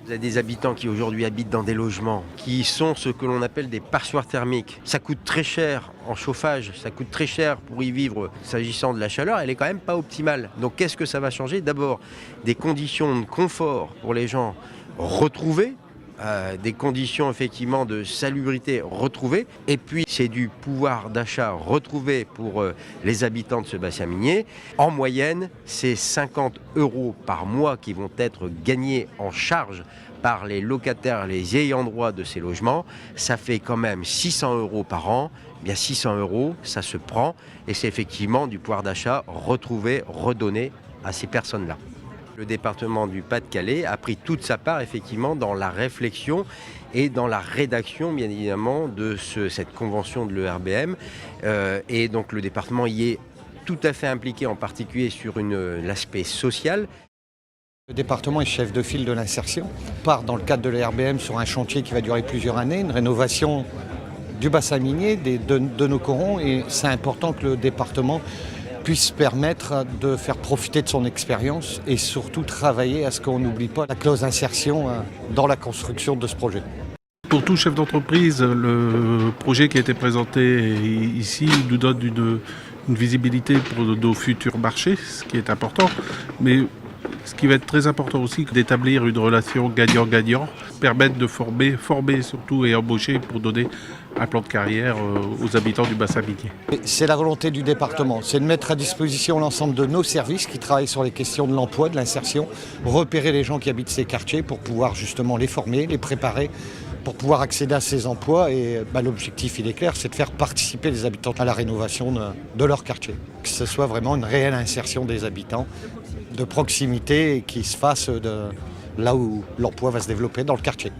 Vous avez des habitants qui aujourd'hui habitent dans des logements qui sont ce que l'on appelle des passoires thermiques. Ça coûte très cher en chauffage, ça coûte très cher pour y vivre. S'agissant de la chaleur, elle est quand même pas optimale. Donc qu'est-ce que ça va changer? D'abord, des conditions de confort pour les gens retrouvées, des conditions effectivement de salubrité retrouvées, et puis c'est du pouvoir d'achat retrouvé pour les habitants de ce bassin minier. En moyenne, c'est 50 € par mois qui vont être gagnés en charge par les locataires, les ayants droit de ces logements. Ça fait quand même 600 € par an. Eh bien 600 €, ça se prend, et c'est effectivement du pouvoir d'achat retrouvé, redonné à ces personnes-là. Le département du Pas-de-Calais a pris toute sa part effectivement dans la réflexion et dans la rédaction bien évidemment de cette convention de l'ERBM. Et donc le département y est tout à fait impliqué, en particulier sur l'aspect social. Le département est chef de file de l'insertion. On part dans le cadre de l'ERBM sur un chantier qui va durer plusieurs années, une rénovation du bassin minier, de nos corons, et c'est important que le département puisse permettre de faire profiter de son expérience et surtout travailler à ce qu'on n'oublie pas la clause d'insertion dans la construction de ce projet. Pour tout chef d'entreprise, le projet qui a été présenté ici nous donne une visibilité pour nos futurs marchés, ce qui est important. Mais ce qui va être très important aussi, c'est d'établir une relation gagnant-gagnant, permettre de former surtout et embaucher pour donner un plan de carrière aux habitants du bassin minier. C'est la volonté du département, c'est de mettre à disposition l'ensemble de nos services qui travaillent sur les questions de l'emploi, de l'insertion, repérer les gens qui habitent ces quartiers pour pouvoir justement les former, les préparer, pour pouvoir accéder à ces emplois. Et l'objectif, il est clair, c'est de faire participer les habitants à la rénovation de leur quartier. Que ce soit vraiment une réelle insertion des habitants, de proximité, et qui se fasse de là où l'emploi va se développer dans le quartier.